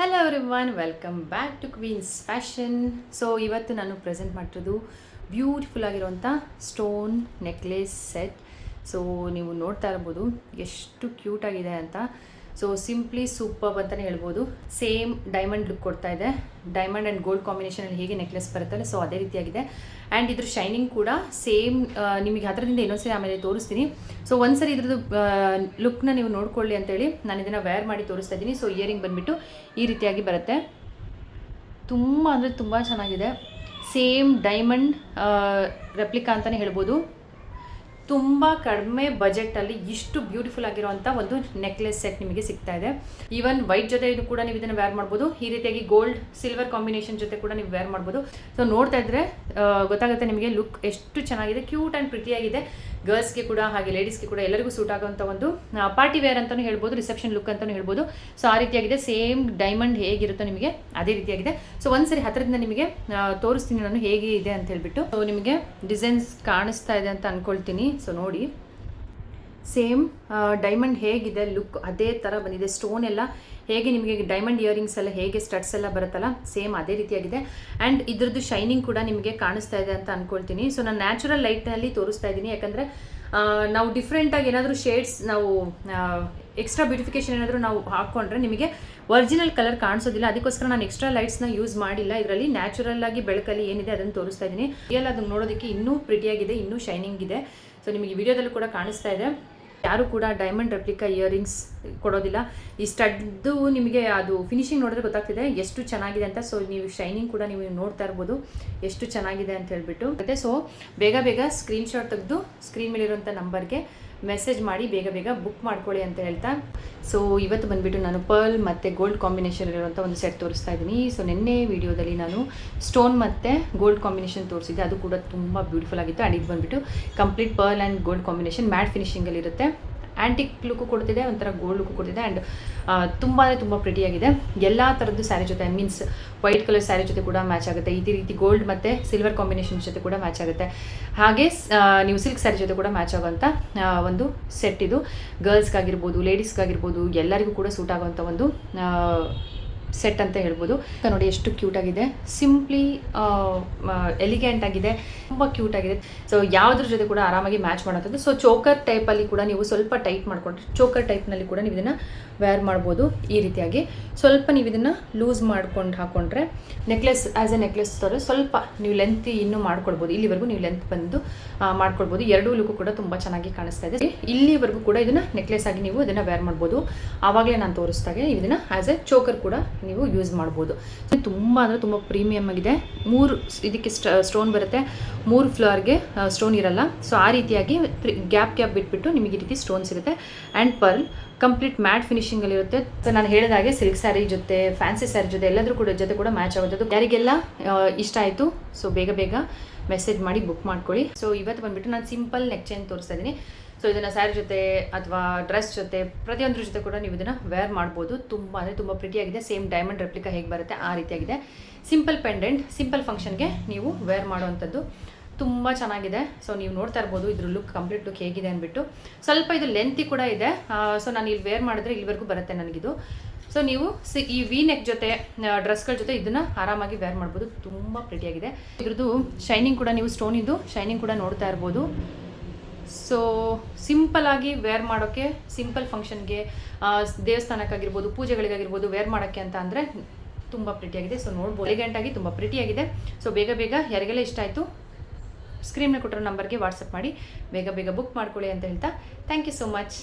Hello everyone, welcome back to Queens Fashion. So ಇವತ್ತು ನಾನು present ಮಾಡಿರೋದು ಬ್ಯೂಟಿಫುಲ್ ಆಗಿರುವಂಥ ಸ್ಟೋನ್ ನೆಕ್ಲೆಸ್ ಸೆಟ್. ಸೊ ನೀವು ನೋಡ್ತಾ ಇರ್ಬೋದು ಎಷ್ಟು ಕ್ಯೂಟಾಗಿದೆ ಅಂತ. ಸೊ ಸಿಂಪ್ಲಿ ಸೂಪರ್ ಅಂತಲೇ ಹೇಳ್ಬೋದು. ಸೇಮ್ ಡೈಮಂಡ್ ಲುಕ್ ಕೊಡ್ತಾ ಇದೆ. ಡೈಮಂಡ್ ಆ್ಯಂಡ್ ಗೋಲ್ಡ್ ಕಾಂಬಿನೇಷನಲ್ಲಿ ಹೇಗೆ ನೆಕ್ಲೆಸ್ ಬರುತ್ತಲ್ಲ, ಸೊ ಅದೇ ರೀತಿಯಾಗಿದೆ. ಆ್ಯಂಡ್ ಇದ್ರ ಶೈನಿಂಗ್ ಕೂಡ ಸೇಮ್. ನಿಮಗೆ ಹತ್ರದಿಂದ ಇನ್ನೊಂದ್ಸರಿ ಆಮೇಲೆ ತೋರಿಸ್ತೀನಿ. ಸೊ ಒಂದ್ಸರಿ ಇದ್ರದ್ದು ಲುಕ್ನ ನೀವು ನೋಡ್ಕೊಳ್ಳಿ ಅಂತೇಳಿ ನಾನು ಇದನ್ನು ವೇರ್ ಮಾಡಿ ತೋರಿಸ್ತಾ ಇದ್ದೀನಿ. ಸೊ ಇಯರಿಂಗ್ ಬಂದುಬಿಟ್ಟು ಈ ರೀತಿಯಾಗಿ ಬರುತ್ತೆ. ತುಂಬ ಅಂದರೆ ತುಂಬ ಚೆನ್ನಾಗಿದೆ. ಸೇಮ್ ಡೈಮಂಡ್ ರೆಪ್ಲಿಕಾ ಅಂತಲೇ ಹೇಳ್ಬೋದು. ತುಂಬ ಕಡಿಮೆ ಬಜೆಟಲ್ಲಿ ಇಷ್ಟು ಬ್ಯೂಟಿಫುಲ್ ಆಗಿರುವಂಥ ಒಂದು ನೆಕ್ಲೆಸ್ ಸೆಟ್ ನಿಮಗೆ ಸಿಗ್ತಾ ಇದೆ. ಈವನ್ ವೈಟ್ ಜೊತೆ ಇದು ಕೂಡ ನೀವು ಇದನ್ನು ವೇರ್ ಮಾಡ್ಬೋದು. ಈ ರೀತಿಯಾಗಿ ಗೋಲ್ಡ್ ಸಿಲ್ವರ್ ಕಾಂಬಿನೇಷನ್ ಜೊತೆ ಕೂಡ ನೀವು ವೇರ್ ಮಾಡ್ಬೋದು. ಸೊ ನೋಡ್ತಾ ಇದ್ರೆ ಗೊತ್ತಾಗುತ್ತೆ ನಿಮಗೆ ಲುಕ್ ಎಷ್ಟು ಚೆನ್ನಾಗಿದೆ. Cute and ಪ್ರಿಟಿಯಾಗಿದೆ. ಗರ್ಲ್ಸ್ಗೆ ಕೂಡ ಹಾಗೆ ಲೇಡೀಸ್ಗೆ ಕೂಡ ಎಲ್ಲರಿಗೂ ಸೂಟ್ ಆಗುವಂಥ ಒಂದು ಪಾರ್ಟಿ ವೇರ್ ಅಂತಲೂ ಹೇಳ್ಬೋದು, ರಿಸೆಪ್ಷನ್ ಲುಕ್ ಅಂತಲೂ ಹೇಳ್ಬೋದು. ಸೊ ಆ ರೀತಿಯಾಗಿದೆ. ಸೇಮ್ ಡೈಮಂಡ್ ಹೇಗಿರುತ್ತೋ ನಿಮಗೆ ಅದೇ ರೀತಿಯಾಗಿದೆ. ಸೊ ಒಂದ್ಸರಿ ಹತ್ತಿರದಿಂದ ನಿಮಗೆ ತೋರಿಸ್ತೀನಿ ನಾನು ಹೇಗೆ ಇದೆ ಅಂತ ಹೇಳ್ಬಿಟ್ಟು. ಸೊ ನಿಮಗೆ ಡಿಸೈನ್ಸ್ ಕಾಣಿಸ್ತಾ ಇದೆ ಅಂತ ಅಂದ್ಕೊಳ್ತೀನಿ. ಸೊ ನೋಡಿ, ಸೇಮ್ ಡೈಮಂಡ್ ಹೇಗಿದೆ ಲುಕ್ ಅದೇ ಥರ ಬಂದಿದೆ. ಸ್ಟೋನ್ ಎಲ್ಲ ಹೇಗೆ ನಿಮಗೆ ಡೈಮಂಡ್ ಇಯರಿಂಗ್ಸ್ ಎಲ್ಲ ಹೇಗೆ ಸ್ಟಡ್ಸ್ ಎಲ್ಲ ಬರುತ್ತಲ್ಲ, ಸೇಮ್ ಅದೇ ರೀತಿಯಾಗಿದೆ. ಆ್ಯಂಡ್ ಇದ್ರದ್ದು ಶೈನಿಂಗ್ ಕೂಡ ನಿಮಗೆ ಕಾಣಿಸ್ತಾ ಇದೆ ಅಂತ ಅಂದ್ಕೊಳ್ತೀನಿ. ಸೊ ನಾನು ನ್ಯಾಚುರಲ್ ಲೈಟ್ನಲ್ಲಿ ತೋರಿಸ್ತಾ ಇದ್ದೀನಿ, ಯಾಕಂದರೆ ನಾವು ಡಿಫ್ರೆಂಟಾಗಿ ಏನಾದರೂ ಶೇಡ್ಸ್ ನಾವು ಎಕ್ಸ್ಟ್ರಾ ಬ್ಯೂಟಿಫಿಕೇಷನ್ ಏನಾದರೂ ನಾವು ಹಾಕ್ಕೊಂಡ್ರೆ ನಿಮಗೆ ಒರಿಜಿನಲ್ ಕಲರ್ ಕಾಣಿಸೋದಿಲ್ಲ. ಅದಕ್ಕೋಸ್ಕರ ನಾನು ಎಕ್ಸ್ಟ್ರಾ ಲೈಟ್ಸ್ನ ಯೂಸ್ ಮಾಡಿಲ್ಲ. ಇದರಲ್ಲಿ ನ್ಯಾಚುರಲ್ ಆಗಿ ಬೆಳಕಲ್ಲಿ ಏನಿದೆ ಅದನ್ನು ತೋರಿಸ್ತಾ ಇದ್ದೀನಿ. ರಿಯಲ್ ಅದನ್ನು ನೋಡೋದಕ್ಕೆ ಇನ್ನೂ ಪ್ರಿಟಿಯಾಗಿದೆ, ಇನ್ನೂ ಶೈನಿಂಗ್ ಇದೆ. ಸೊ ನಿಮಗೆ ವಿಡಿಯೋದಲ್ಲೂ ಕೂಡ ಕಾಣಿಸ್ತಾ ಇದೆ. ಯಾರು ಕೂಡ ಡೈಮಂಡ್ ರೆಪ್ಲಿಕಾ ಇಯರಿಂಗ್ಸ್ ಕೊಡೋದಿಲ್ಲ. ಈ ಸ್ಟಡ್ದು ನಿಮಗೆ ಅದು ಫಿನಿಶಿಂಗ್ ನೋಡಿದ್ರೆ ಗೊತ್ತಾಗ್ತಿದೆ ಎಷ್ಟು ಚೆನ್ನಾಗಿದೆ ಅಂತ. ಸೊ ನೀವು ಶೈನಿಂಗ್ ಕೂಡ ನೀವು ನೋಡ್ತಾ ಇರ್ಬೋದು ಎಷ್ಟು ಚೆನ್ನಾಗಿದೆ ಅಂತ ಹೇಳ್ಬಿಟ್ಟು. ಮತ್ತೆ ಸೊ ಬೇಗ ಬೇಗ ಸ್ಕ್ರೀನ್ಶಾಟ್ ತೆಗೆದು ಸ್ಕ್ರೀನ್ ಮೇಲಿರುವಂಥ ನಂಬರ್ಗೆ ಮೆಸೇಜ್ ಮಾಡಿ ಬೇಗ ಬುಕ್ ಮಾಡ್ಕೊಳ್ಳಿ ಅಂತ ಹೇಳ್ತಾ. ಸೊ ಇವತ್ತು ಬಂದುಬಿಟ್ಟು ನಾನು ಪರ್ಲ್ ಮತ್ತು ಗೋಲ್ಡ್ ಕಾಂಬಿನೇಷನ್ ಇರುವಂಥ ಒಂದು ಸೆಟ್ ತೋರಿಸ್ತಾ ಇದ್ದೀನಿ. ಸೊ ನಿನ್ನೆ ವಿಡಿಯೋದಲ್ಲಿ ನಾನು ಸ್ಟೋನ್ ಮತ್ತು ಗೋಲ್ಡ್ ಕಾಂಬಿನೇಷನ್ ತೋರಿಸಿದ್ದೆ, ಅದು ಕೂಡ ತುಂಬ ಬ್ಯೂಟಿಫುಲ್ ಆಗಿತ್ತು. ಆ್ಯಂಡ್ ಇದು ಬಂದುಬಿಟ್ಟು complete pearl and gold combination matte ಫಿನಿಶಿಂಗಲ್ಲಿ ಇರುತ್ತೆ. ಆ್ಯಂಟಿಕ್ ಲುಕ್ಕು ಕೊಡ್ತಿದೆ, ಒಂಥರ ಗೋಲ್ಡ್ ಲುಕ್ಕು ಕೊಡ್ತಿದೆ. ಆ್ಯಂಡ್ ತುಂಬ ಅಂದರೆ ತುಂಬ ಪ್ರಿಟಿಯಾಗಿದೆ. ಎಲ್ಲ ಥರದ್ದು ಸ್ಯಾರಿ ಜೊತೆ, ಮೀನ್ಸ್ ವೈಟ್ ಕಲರ್ ಸ್ಯಾರಿ ಜೊತೆ ಕೂಡ ಮ್ಯಾಚ್ ಆಗುತ್ತೆ. ಈ ರೀತಿ ಗೋಲ್ಡ್ ಮತ್ತು ಸಿಲ್ವರ್ ಕಾಂಬಿನೇಷನ್ ಜೊತೆ ಕೂಡ ಮ್ಯಾಚ್ ಆಗುತ್ತೆ. ಹಾಗೆ ನೀವು ಸಿಲ್ಕ್ ಸ್ಯಾರಿ ಜೊತೆ ಕೂಡ ಮ್ಯಾಚ್ ಆಗುವಂಥ ಒಂದು ಸೆಟ್ ಇದು. ಗರ್ಲ್ಸ್ಗಾಗಿರ್ಬೋದು, ಲೇಡೀಸ್ಗಾಗಿರ್ಬೋದು, ಎಲ್ಲರಿಗೂ ಕೂಡ ಸೂಟ್ ಆಗುವಂಥ ಒಂದು ಸೆಟ್ ಅಂತ ಹೇಳ್ಬೋದು. ನೋಡಿ ಎಷ್ಟು ಕ್ಯೂಟಾಗಿದೆ. ಸಿಂಪ್ಲಿ ಎಲಿಗೆಂಟ್ ಆಗಿದೆ, ತುಂಬ ಕ್ಯೂಟ್ ಆಗಿದೆ. ಸೊ ಯಾವುದ್ರ ಜೊತೆ ಕೂಡ ಆರಾಮಾಗಿ ಮ್ಯಾಚ್ ಮಾಡೋಂಥದ್ದು. ಸೊ ಚೋಕರ್ ಟೈಪಲ್ಲಿ ಕೂಡ ನೀವು ಸ್ವಲ್ಪ ಟೈಟ್ ಮಾಡಿಕೊಂಡ್ರೆ, ಚೋಕರ್ ಟೈಪ್ನಲ್ಲಿ ಕೂಡ ನೀವು ಇದನ್ನು ವೇರ್ ಮಾಡ್ಬೋದು. ಈ ರೀತಿಯಾಗಿ ಸ್ವಲ್ಪ ನೀವು ಇದನ್ನು ಲೂಸ್ ಮಾಡ್ಕೊಂಡು ಹಾಕ್ಕೊಂಡ್ರೆ ನೆಕ್ಲೆಸ್ ಆ್ಯಸ್ ಎ ನೆಕ್ಲೆಸ್ ಥರ ಸ್ವಲ್ಪ ನೀವು ಲೆಂತ್ ಇನ್ನೂ ಮಾಡ್ಕೊಳ್ಬೋದು. ಇಲ್ಲಿವರೆಗೂ ನೀವು ಲೆಂತ್ ಬಂದು ಮಾಡ್ಕೊಳ್ಬೋದು. ಎರಡೂ ಲುಕ್ಕು ಕೂಡ ತುಂಬ ಚೆನ್ನಾಗಿ ಕಾಣಿಸ್ತಾ ಇದೆ. ಇಲ್ಲಿವರೆಗೂ ಕೂಡ ಇದನ್ನು ನೆಕ್ಲೆಸ್ ಆಗಿ ನೀವು ಇದನ್ನು ವೇರ್ ಮಾಡ್ಬೋದು. ಆವಾಗಲೇ ನಾನು ತೋರಿಸ್ದಾಗೆ ಇದನ್ನು ಆ್ಯಸ್ ಎ ಚೋಕರ್ ಕೂಡ ನೀವು ಯೂಸ್ ಮಾಡ್ಬೋದು. ತುಂಬ ಅಂದರೆ ತುಂಬ ಪ್ರೀಮಿಯಮ್ ಆಗಿದೆ. 3 ಇದಕ್ಕೆ ಸ್ಟೋನ್ ಬರುತ್ತೆ, 3 ಫ್ಲೋರ್ಗೆ ಸ್ಟೋನ್ ಇರಲ್ಲ. ಸೊ ಆ ರೀತಿಯಾಗಿ ಗ್ಯಾಪ್ ಬಿಟ್ಬಿಟ್ಟು ನಿಮಗೆ ಈ ರೀತಿ ಸ್ಟೋನ್ ಸಿಗುತ್ತೆ. ಆ್ಯಂಡ್ ಪರ್ಲ್ ಕಂಪ್ಲೀಟ್ ಮ್ಯಾಟ್ ಫಿನಿಶಿಂಗಲ್ಲಿರುತ್ತೆ. ಸೊ ನಾನು ಹೇಳಿದಾಗೆ ಸಿಲ್ಕ್ ಸ್ಯಾರಿ ಜೊತೆ, ಫ್ಯಾನ್ಸಿ ಸ್ಯಾರಿ ಜೊತೆ ಎಲ್ಲಾದರೂ ಕೂಡ ಜೊತೆ ಕೂಡ ಮ್ಯಾಚ್ ಆಗೋದು. ಯಾರಿಗೆಲ್ಲ ಇಷ್ಟ ಆಯಿತು, ಸೊ ಬೇಗ ಮೆಸೇಜ್ ಮಾಡಿ ಬುಕ್ ಮಾಡ್ಕೊಳ್ಳಿ. ಸೊ ಇವತ್ತು ಬಂದುಬಿಟ್ಟು ನಾನು ಸಿಂಪಲ್ ನೆಕ್ ಚೈನ್ ತೋರಿಸ್ತಾ ಇದ್ದೀನಿ. ಸೊ ಇದನ್ನು ಸ್ಯಾರಿ ಜೊತೆ ಅಥವಾ ಡ್ರೆಸ್ ಜೊತೆ ಪ್ರತಿಯೊಂದ್ರ ಜೊತೆ ಕೂಡ ನೀವು ಇದನ್ನು ವೇರ್ ಮಾಡ್ಬೋದು. ತುಂಬ ಅಂದರೆ ತುಂಬ ಪ್ರಿಟಿಯಾಗಿದೆ. ಸೇಮ್ ಡೈಮಂಡ್ ರೆಪ್ಲಿಕಾ ಹೇಗೆ ಬರುತ್ತೆ ಆ ರೀತಿಯಾಗಿದೆ. ಸಿಂಪಲ್ ಪೆಂಡೆಂಟ್, ಸಿಂಪಲ್ ಫಂಕ್ಷನ್ಗೆ ನೀವು ವೇರ್ ಮಾಡುವಂಥದ್ದು. ತುಂಬ ಚೆನ್ನಾಗಿದೆ. ಸೊ ನೀವು ನೋಡ್ತಾ ಇರ್ಬೋದು ಇದ್ರ ಲುಕ್, ಕಂಪ್ಲೀಟ್ ಲುಕ್ ಹೇಗಿದೆ ಅಂದ್ಬಿಟ್ಟು. ಸ್ವಲ್ಪ ಇದು ಲೆಂತಿ ಕೂಡ ಇದೆ. ಸೊ ನಾನು ಇಲ್ಲಿ ವೇರ್ ಮಾಡಿದ್ರೆ ಇಲ್ಲಿವರೆಗೂ ಬರುತ್ತೆ ನನಗಿದು. ಸೊ ನೀವು ಈ ವಿ ನೆಕ್ ಜೊತೆ, ಡ್ರೆಸ್ಗಳ ಜೊತೆ ಇದನ್ನು ಆರಾಮಾಗಿ ವೇರ್ ಮಾಡ್ಬೋದು. ತುಂಬ ಪ್ರಿಟಿಯಾಗಿದೆ. ಇದ್ರದ್ದು ಶೈನಿಂಗ್ ಕೂಡ ನೀವು ಸ್ಟೋನಿದ್ದು ಶೈನಿಂಗ್ ಕೂಡ ನೋಡ್ತಾ ಇರ್ಬೋದು. ಸೊ ಸಿಂಪಲ್ಲಾಗಿ ವೇರ್ ಮಾಡೋಕ್ಕೆ, ಸಿಂಪಲ್ ಫಂಕ್ಷನ್ಗೆ, ದೇವಸ್ಥಾನಕ್ಕಾಗಿರ್ಬೋದು, ಪೂಜೆಗಳಿಗಾಗಿರ್ಬೋದು ವೇರ್ ಮಾಡೋಕ್ಕೆ ಅಂತ ಅಂದರೆ ತುಂಬ ಪ್ರಿಟಿಯಾಗಿದೆ. ಸೊ ನೋಡ್ಬೋದು ಎಲಿಗೆಂಟಾಗಿ ತುಂಬ ಪ್ರಿಟಿಯಾಗಿದೆ. ಸೊ ಬೇಗ ಯಾರಿಗೆಲ್ಲ ಇಷ್ಟ ಆಯಿತು ಸ್ಕ್ರೀನ್ ಮೇಲೆ ಕೊಟ್ಟಿರೋ ನಂಬರ್ಗೆ ವಾಟ್ಸಪ್ ಮಾಡಿ ಬೇಗ ಬುಕ್ ಮಾಡ್ಕೊಳ್ಳಿ ಅಂತ ಹೇಳ್ತಾ ಥ್ಯಾಂಕ್ ಯು ಸೋ ಮಚ್.